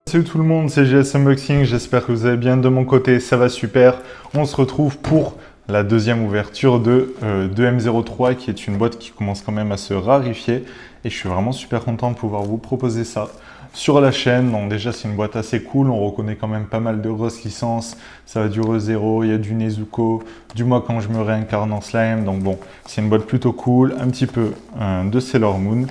Salut tout le monde, c'est GS Unboxing, j'espère que vous allez bien. De mon côté, ça va super. On se retrouve pour la deuxième ouverture de M03, qui est une boîte qui commence quand même à se rarifier. Et je suis vraiment super content de pouvoir vous proposer ça sur la chaîne. Donc déjà, c'est une boîte assez cool. On reconnaît quand même pas mal de grosses licences. Ça va du ReZero, il y a du Nezuko, du Moi quand je me réincarne en slime. Donc bon, c'est une boîte plutôt cool. Un petit peu de Sailor Moon.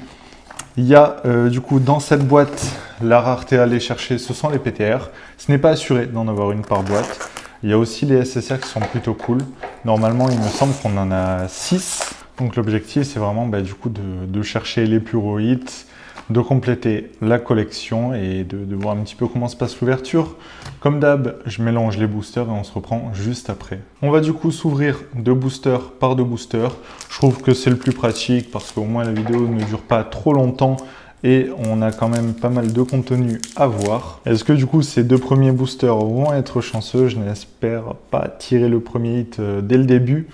Il y a du coup dans cette boîte, la rareté à aller chercher, ce sont les PTR. Ce n'est pas assuré d'en avoir une par boîte. Il y a aussi les SSR qui sont plutôt cool. Normalement, il me semble qu'on en a 6. Donc l'objectif, c'est vraiment du coup de chercher les plus gros hits, de compléter la collection et de voir un petit peu comment se passe l'ouverture. Comme d'hab, je mélange les boosters et on se reprend juste après. On va du coup s'ouvrir de booster par de booster. Je trouve que c'est le plus pratique parce qu'au moins la vidéo ne dure pas trop longtemps et on a quand même pas mal de contenu à voir. Est-ce que du coup ces deux premiers boosters vont être chanceux? Je n'espère pas tirer le premier hit dès le début.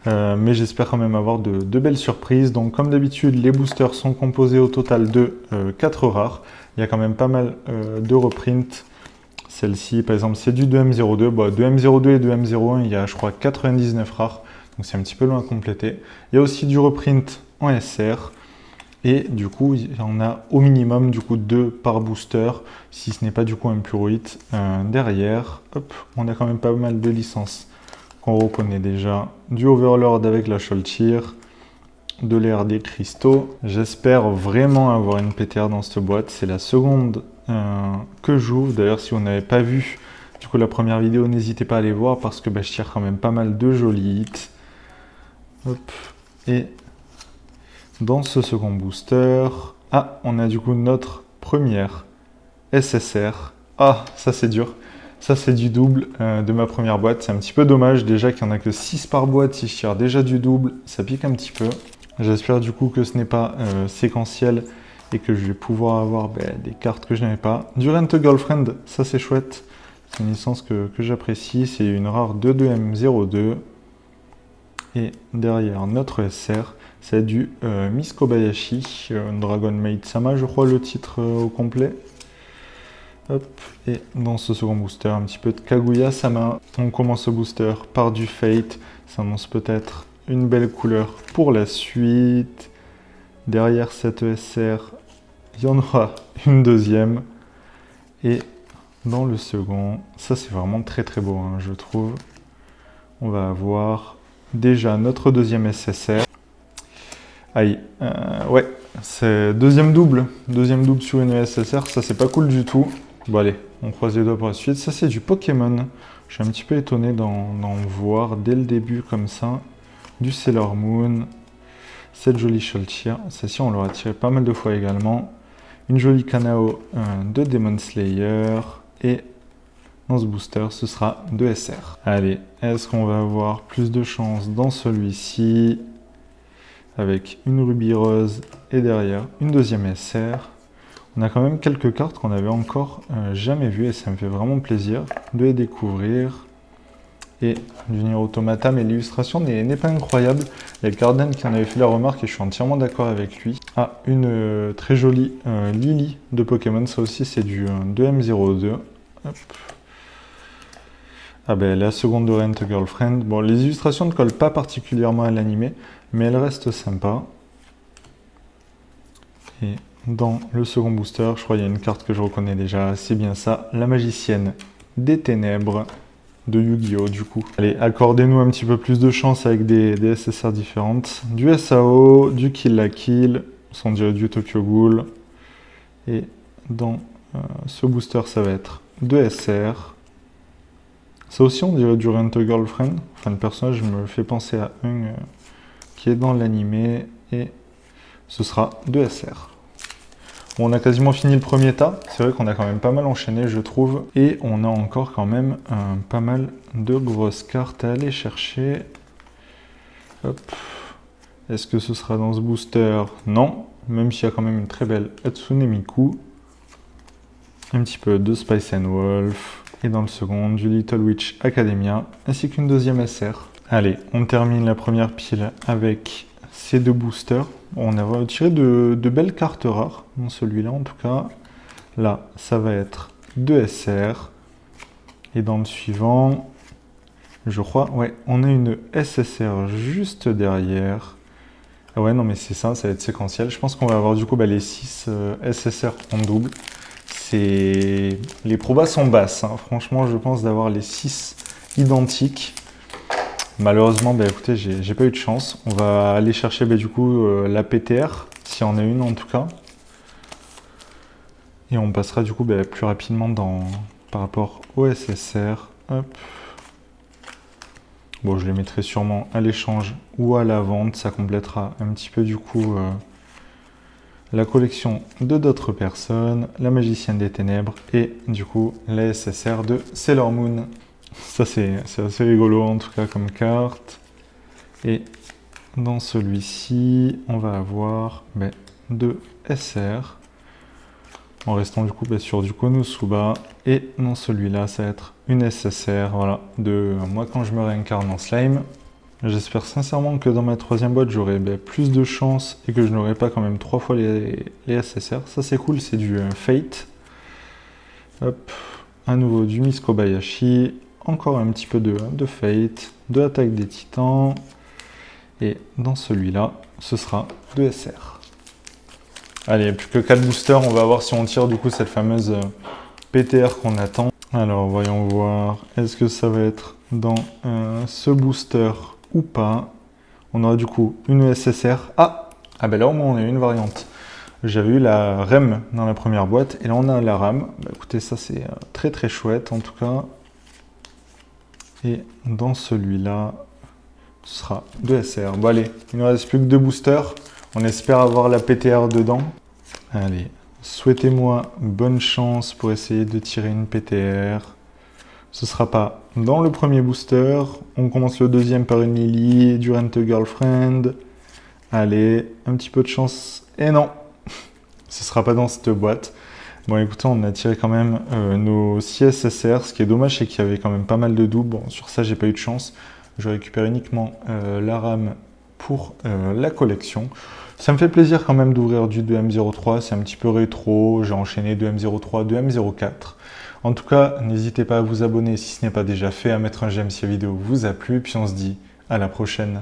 Mais j'espère quand même avoir de belles surprises. Donc comme d'habitude, les boosters sont composés au total de 4 rares. Il y a quand même pas mal de reprints. Celle-ci, par exemple, c'est du 2M02. Bon, 2M02 et 2M01, il y a, je crois, 99 rares. Donc c'est un petit peu loin à compléter. Il y a aussi du reprint en SR. Et du coup, il y en a au minimum du coup 2 par booster, si ce n'est pas du coup un puro hit. Derrière, hop, on a quand même pas mal de licences qu'on reconnaît déjà. Du Overlord avec la Shultir, de l'air des cristaux. J'espère vraiment avoir une PTR dans cette boîte. C'est la seconde que j'ouvre. D'ailleurs, si vous n'avez pas vu du coup la première vidéo, n'hésitez pas à aller voir parce que je tire quand même pas mal de jolis hits. Hop. Et dans ce second booster, on a du coup notre première SSR. Ah, ça c'est dur. Ça c'est du double de ma première boîte. C'est un petit peu dommage déjà qu'il n'y en a que 6 par boîte. Si je tire déjà du double, ça pique un petit peu. J'espère du coup que ce n'est pas séquentiel et que je vais pouvoir avoir des cartes que je n'avais pas. Du Rent a Girlfriend, ça c'est chouette. C'est une licence que j'apprécie. C'est une rare 2-2M02. Et derrière notre SR, c'est du Miss Kobayashi, Dragon Maid Sama, je crois le titre au complet. Hop, et dans ce second booster, un petit peu de Kaguya-sama. On commence ce booster par du Fate. Ça annonce peut-être une belle couleur pour la suite. Derrière cette SR, il y en aura une deuxième. Et dans le second, ça c'est vraiment très très beau, hein, je trouve. On va avoir déjà notre deuxième SSR. Aïe, ouais, c'est deuxième double sur une SSR, ça c'est pas cool du tout. Bon allez, on croise les doigts pour la suite. Ça c'est du Pokémon. Je suis un petit peu étonné d'en voir dès le début comme ça. Du Sailor Moon. Cette jolie Shultir. Celle-ci on l'aura tiré pas mal de fois également. Une jolie Kanao de Demon Slayer. Et dans ce booster, ce sera de SR. Allez, est-ce qu'on va avoir plus de chance dans celui-ci? Avec une Ruby Rose et derrière une deuxième SR. On a quand même quelques cartes qu'on n'avait encore jamais vues et ça me fait vraiment plaisir de les découvrir. Et du Nier Automata, mais l'illustration n'est pas incroyable. Il y a Garden qui en avait fait la remarque et je suis entièrement d'accord avec lui. Une très jolie Lily de Pokémon, ça aussi c'est du 2M02. Hop. La seconde de Rent a Girlfriend. Bon, les illustrations ne collent pas particulièrement à l'animé, mais elles restent sympas. Et dans le second booster, je crois qu'il y a une carte que je reconnais déjà, c'est bien ça, la magicienne des ténèbres de Yu-Gi-Oh! Du coup. Allez, accordez-nous un petit peu plus de chance avec des SSR différentes. Du SAO, du Kill la Kill, on dirait du Tokyo Ghoul. Et dans ce booster, ça va être de SR. Ça aussi, on dirait du Rent a Girlfriend. Enfin, le personnage me fait penser à un qui est dans l'animé. Et ce sera de SR. Bon, on a quasiment fini le premier tas. C'est vrai qu'on a quand même pas mal enchaîné, je trouve. Et on a encore quand même pas mal de grosses cartes à aller chercher. Hop. Est-ce que ce sera dans ce booster? Non. Même s'il y a quand même une très belle Hatsune Miku. Un petit peu de Spice and Wolf. Et dans le second, du Little Witch Academia. Ainsi qu'une deuxième SR. Allez, on termine la première pile avec ces deux boosters. On a tiré de belles cartes rares, dans celui-là en tout cas. Là, ça va être 2 SR. Et dans le suivant, je crois, ouais, on a une SSR juste derrière. Ah ouais, non, mais c'est ça, ça va être séquentiel. Je pense qu'on va avoir du coup les 6 SSR en double. Les probas sont basses, hein. Franchement, je pense d'avoir les 6 identiques. Malheureusement, écoutez, j'ai pas eu de chance. On va aller chercher du coup la PTR, s'il y en a une en tout cas. Et on passera du coup plus rapidement par rapport au SSR. Hop. Bon, je les mettrai sûrement à l'échange ou à la vente. Ça complétera un petit peu du coup la collection de d'autres personnes, la magicienne des ténèbres et du coup la SSR de Sailor Moon. Ça c'est assez rigolo en tout cas comme carte. Et dans celui-ci, on va avoir 2 SR. En restant du coup sur du Konosuba. Et dans celui-là, ça va être une SSR, voilà, de moi quand je me réincarne en slime. J'espère sincèrement que dans ma troisième boîte, j'aurai plus de chance et que je n'aurai pas quand même 3 fois les SSR. Ça c'est cool, c'est du Fate. Hop, à nouveau du Miss Kobayashi. Encore un petit peu de Fate, de Attaque des Titans. Et dans celui-là, ce sera 2 SR. Allez, plus que 4 boosters, on va voir si on tire du coup cette fameuse PTR qu'on attend. Alors, voyons voir, est-ce que ça va être dans ce booster ou pas? On aura du coup une SSR. Ah là au moins on a une variante. J'avais eu la REM dans la première boîte et là on a la RAM. Écoutez, ça c'est très très chouette en tout cas. Et dans celui-là, ce sera 2 SR. Bon allez, il ne reste plus que 2 boosters. On espère avoir la PTR dedans. Allez, souhaitez-moi bonne chance pour essayer de tirer une PTR. Ce ne sera pas dans le premier booster. On commence le deuxième par une Lily, du Rent a Girlfriend. Allez, un petit peu de chance. Et non, ce ne sera pas dans cette boîte. Bon, écoutez, on a tiré quand même nos 6 SSR. Ce qui est dommage, c'est qu'il y avait quand même pas mal de doubles. Bon, sur ça, j'ai pas eu de chance. Je récupère uniquement la RAM pour la collection. Ça me fait plaisir quand même d'ouvrir du 2M03, c'est un petit peu rétro, j'ai enchaîné 2M03, 2M04. En tout cas, n'hésitez pas à vous abonner si ce n'est pas déjà fait, à mettre un j'aime si la vidéo vous a plu, puis on se dit à la prochaine.